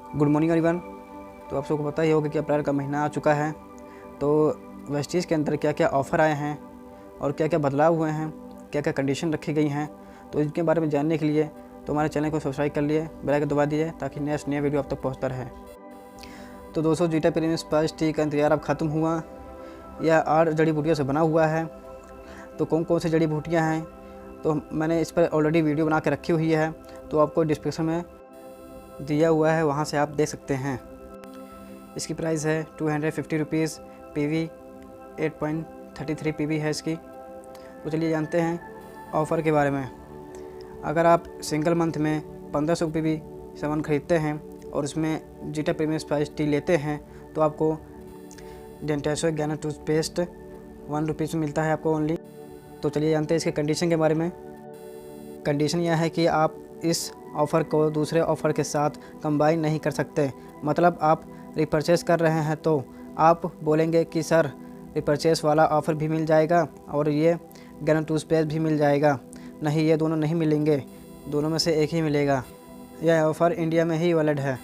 Good morning everyone. तो आप सबको पता ही होगा कि अप्रैल का महीना आ चुका है। तो वेस्टीज़ के अंदर क्या क्या ऑफ़र आए हैं और क्या क्या बदलाव हुए हैं, क्या क्या कंडीशन रखी गई हैं, तो इनके बारे में जानने के लिए तो हमारे चैनल को सब्सक्राइब कर लिए, बेल आइकन दबा दीजिए ताकि नया वीडियो आप तक पहुँचता रहे। तो दोस्तों, जीटा प्रीमियम स्पाइस टी का इंतजार अब ख़त्म हुआ। यह 8 जड़ी बूटियों से बना हुआ है। तो कौन कौन सी जड़ी बूटियाँ हैं, तो मैंने इस पर ऑलरेडी वीडियो बना के रखी हुई है, तो आपको डिस्क्रिप्शन में दिया हुआ है, वहाँ से आप देख सकते हैं। इसकी प्राइस है 250 रुपीज़। PV 8.33 PV है इसकी। तो चलिए जानते हैं ऑफ़र के बारे में। अगर आप सिंगल मंथ में 1500 PV सामान ख़रीदते हैं और उसमें जीटा प्रीमियम स्पाइस टी लेते हैं तो आपको डेंटेसो गाना टूथपेस्ट 1 रुपीज़ में मिलता है आपको ओनली। तो चलिए जानते हैं इसके कंडीशन के बारे में। कंडीशन यह है कि आप इस ऑफ़र को दूसरे ऑफ़र के साथ कंबाइन नहीं कर सकते। मतलब आप रिपर्चेस कर रहे हैं तो आप बोलेंगे कि सर रिपर्चेस वाला ऑफ़र भी मिल जाएगा और ये गन टूथपेस्ट भी मिल जाएगा। नहीं, ये दोनों नहीं मिलेंगे, दोनों में से एक ही मिलेगा। यह ऑफ़र इंडिया में ही वैलिड है।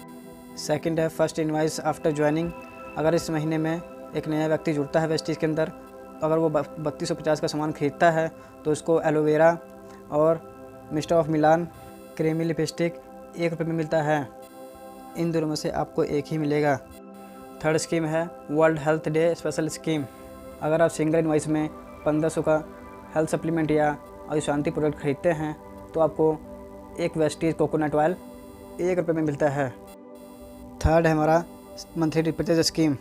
सेकंड है फर्स्ट इनवाइस आफ्टर ज्वाइनिंग। अगर इस महीने में एक नया व्यक्ति जुड़ता है वेस्टीज़ के अंदर, अगर वो 3250 का सामान ख़रीदता है तो उसको एलोवेरा और mister of Milan creamy lipstick 1 रुपये में मिलता है। इन दोनों में से आपको एक ही मिलेगा। थर्ड स्कीम है world health day special scheme. अगर आप सिंगल इनवाइस में 1500 का हेल्थ सप्लीमेंट या आयुशांति प्रोडक्ट ख़रीदते हैं तो आपको एक वेस्टीज कोकोनट ऑयल 1 रुपये में मिलता है। थर्ड है हमारा मंथली रिपर्चेज स्कीम।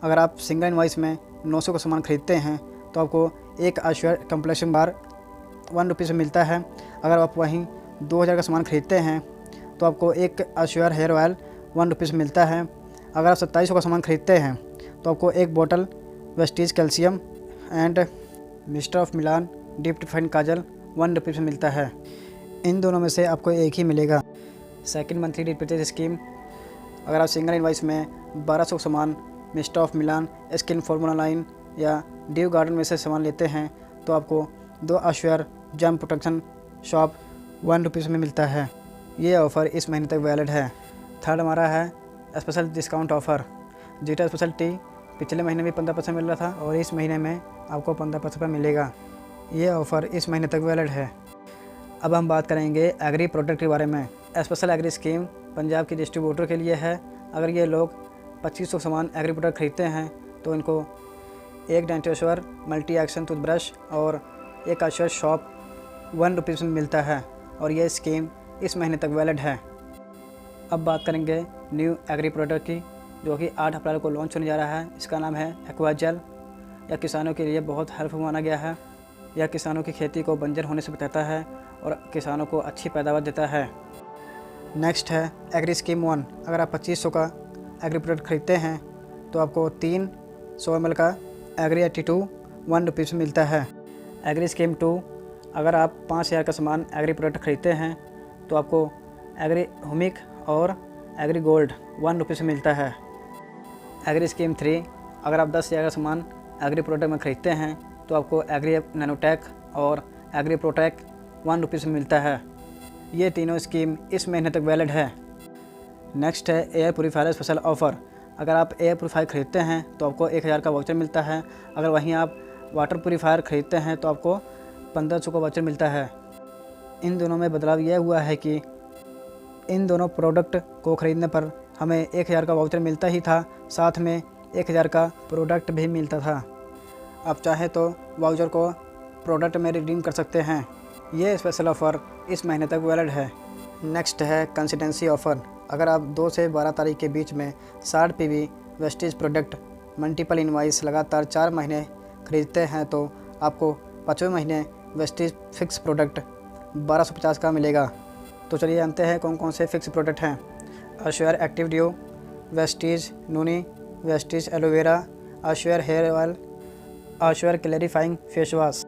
अगर आप सिंगल इनवाइस में 900 का सामान ख़रीदते हैं तो आपको एक आश्योर कंप्लेक्शन बार 1 रुपये में मिलता है। अगर आप वहीं 2000 का सामान ख़रीदते हैं तो आपको एक आश्योर हेयर ऑयल 1 रुपये में मिलता है। अगर आप 2700 का सामान ख़रीदते हैं तो आपको एक बोतल Vestige calcium and mister of Milan deep refined kajal 1 रुपये में मिलता है। इन दोनों में से आपको एक ही मिलेगा। Second monthly repurchase scheme. अगर आप सिंगल इनवाइस में 1200 का सामान mister of Milan skin formula line या ड्यू गार्डन में से सामान लेते हैं तो आपको 2 आश्योर जर्म प्रोटेक्शन शॉप 1 रुपये में मिलता है। ये ऑफ़र इस महीने तक वैलिड है। थर्ड हमारा है special discount offer. Zeta special T पिछले महीने भी 15% मिल रहा था और इस महीने में आपको 15% पर मिलेगा। ये ऑफ़र इस महीने तक वैलिड है। अब हम बात करेंगे एग्री प्रोडक्ट के बारे में। स्पेशल एग्री स्कीम पंजाब की डिस्ट्रीब्यूटर के लिए है। अगर ये लोग 2500 सामान एग्री प्रोडक्ट ख़रीदते हैं तो इनको एक डेंटेश्वर मल्टी एक्शन टूथब्रश और एक आश्योर शॉप 1 रुपये में मिलता है और ये स्कीम इस महीने तक वैलिड है। अब बात करेंगे न्यू एग्री प्रोडक्ट की, जो कि 8 अप्रैल को लॉन्च होने जा रहा है। इसका नाम है एक्वाजेल। यह किसानों के लिए बहुत हेल्पफुल माना गया है। यह किसानों की खेती को बंजर होने से बचाता है और किसानों को अच्छी पैदावार देता है। नेक्स्ट है एग्री स्कीम 1। अगर आप 2500 का एग्री प्रोडक्ट ख़रीदते हैं तो आपको 300 ml का एग्री 82 1 रुपये में मिलता है। Agree scheme 2। अगर आप 5000 का सामान एग्री प्रोडक्ट ख़रीदते हैं तो आपको एग्री हुमिक और एग्री गोल्ड 1 रुपये से मिलता है। एग्री स्कीम 3। अगर आप 10,000 का सामान एग्री प्रोडक्ट में ख़रीदते हैं तो आपको एग्री नैनोटेक और एग्री प्रोटेक 1 रुपये से मिलता है। ये तीनों स्कीम इस महीने तक वैलिड है। नेक्स्ट है एयर प्योरीफायर स्पेशल ऑफ़र। अगर आप एयर प्योरीफायर ख़रीदते हैं तो आपको 1000 का वाउचर मिलता है। अगर वहीं आप वाटर प्योरीफायर ख़रीदते हैं तो आपको 1500 का वाउचर मिलता है। इन दोनों में बदलाव यह हुआ है कि इन दोनों प्रोडक्ट को ख़रीदने पर हमें 1000 का वाउचर मिलता ही था, साथ में 1000 का प्रोडक्ट भी मिलता था। आप चाहें तो वाउचर को प्रोडक्ट में रिडीम कर सकते हैं। ये स्पेशल ऑफ़र इस महीने तक वैलिड है। नेक्स्ट है कंसिस्टेंसी ऑफ़र। अगर आप 2 से 12 तारीख के बीच में 60 PV Vestige product multiple invoice लगातार 4 महीने ख़रीदते हैं तो आपको 5वें महीने वेस्टीज फिक्स प्रोडक्ट 1250 का मिलेगा। तो चलिए जानते हैं कौन कौन से फिक्स प्रोडक्ट हैं। Assure active dew, Vestige noni, Vestige aloe vera, Assure hair oil, Assure clarifying face wash.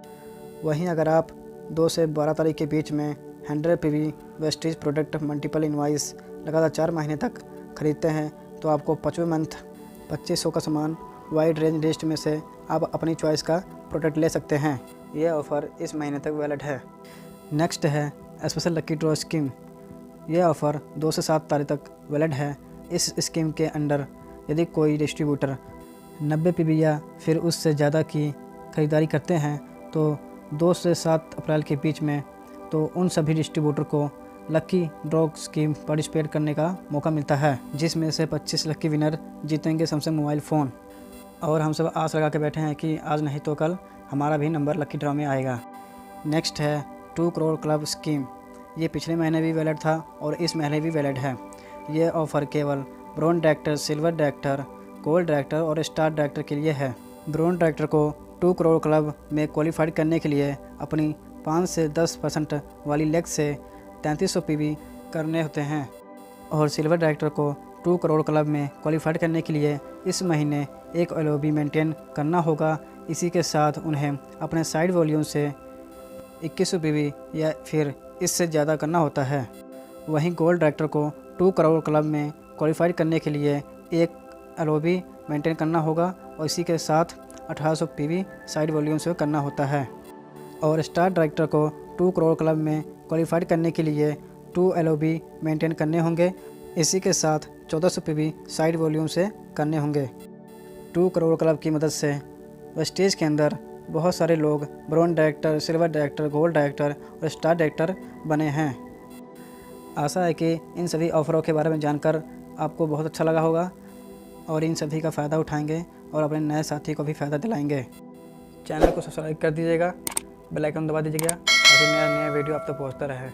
वहीं अगर आप 2 से 12 तारीख के बीच में 100 PV Vestige product multiple invoice लगातार 4 महीने तक ख़रीदते हैं तो आपको 5वें मंथ 2500 का सामान वाइड रेंज लिस्ट में से आप अपनी चॉइस का प्रोडक्ट ले सकते हैं। यह ऑफ़र इस महीने तक वैलिड है। नेक्स्ट है स्पेशल लकी ड्रॉ स्कीम। यह ऑफ़र 2 से 7 तारीख तक वैलिड है। इस स्कीम के अंडर यदि कोई डिस्ट्रीब्यूटर 90 पीबी या फिर उससे ज़्यादा की ख़रीदारी करते हैं तो 2 से 7 अप्रैल के बीच में तो उन सभी डिस्ट्रीब्यूटर को लकी ड्रॉ स्कीम पार्टिसिपेट करने का मौका मिलता है, जिसमें से 25 लकी विनर जीतेंगे सैमसंग मोबाइल फ़ोन। और हम सब आस लगा के बैठे हैं कि आज नहीं तो कल हमारा भी नंबर लकी ड्रॉ में आएगा। नेक्स्ट है 2 करोड़ क्लब स्कीम। ये पिछले महीने भी वैलिड था और इस महीने भी वैलिड है। ये ऑफ़र केवल bronze director, silver director, gold director और स्टार डायरेक्टर के लिए है। ब्रॉन्ज डायरेक्टर को 2 करोड़ क्लब में क्वालिफाइड करने के लिए अपनी 5 से 10% वाली लेग से 3300 पीबी करने होते हैं और सिल्वर डायरेक्टर को 2 करोड़ क्लब में क्वालिफाइड करने के लिए इस महीने एक LOB मेंटेन करना होगा। इसी के साथ उन्हें अपने साइड वॉल्यूम से 2100 पीबी या फिर इससे ज़्यादा करना होता है। वहीं गोल्ड डायरेक्टर को 2 करोड़ क्लब में क्वालिफाइड करने के लिए एक LOB मेंटेन करना होगा और इसी के साथ 1800 पीबी साइड वॉल्यूम से करना होता है। और स्टार डायरेक्टर को 2 करोड़ क्लब में क्वालिफाइड करने के लिए 2 LOB मेंटेन करने होंगे। इसी के साथ 1400 पीबी साइड वॉल्यूम से करने होंगे। 2 करोड़ क्लब की मदद से वेस्टेज के अंदर बहुत सारे लोग bronze director, silver director, gold director और स्टार डायरेक्टर बने हैं। आशा है कि इन सभी ऑफ़रों के बारे में जानकर आपको बहुत अच्छा लगा होगा और इन सभी का फ़ायदा उठाएंगे और अपने नए साथी को भी फ़ायदा दिलाएंगे। चैनल को सब्सक्राइब कर दीजिएगा, बेल आइकन दबा दीजिएगा ताकि नया वीडियो आप तक पहुँचता रहे।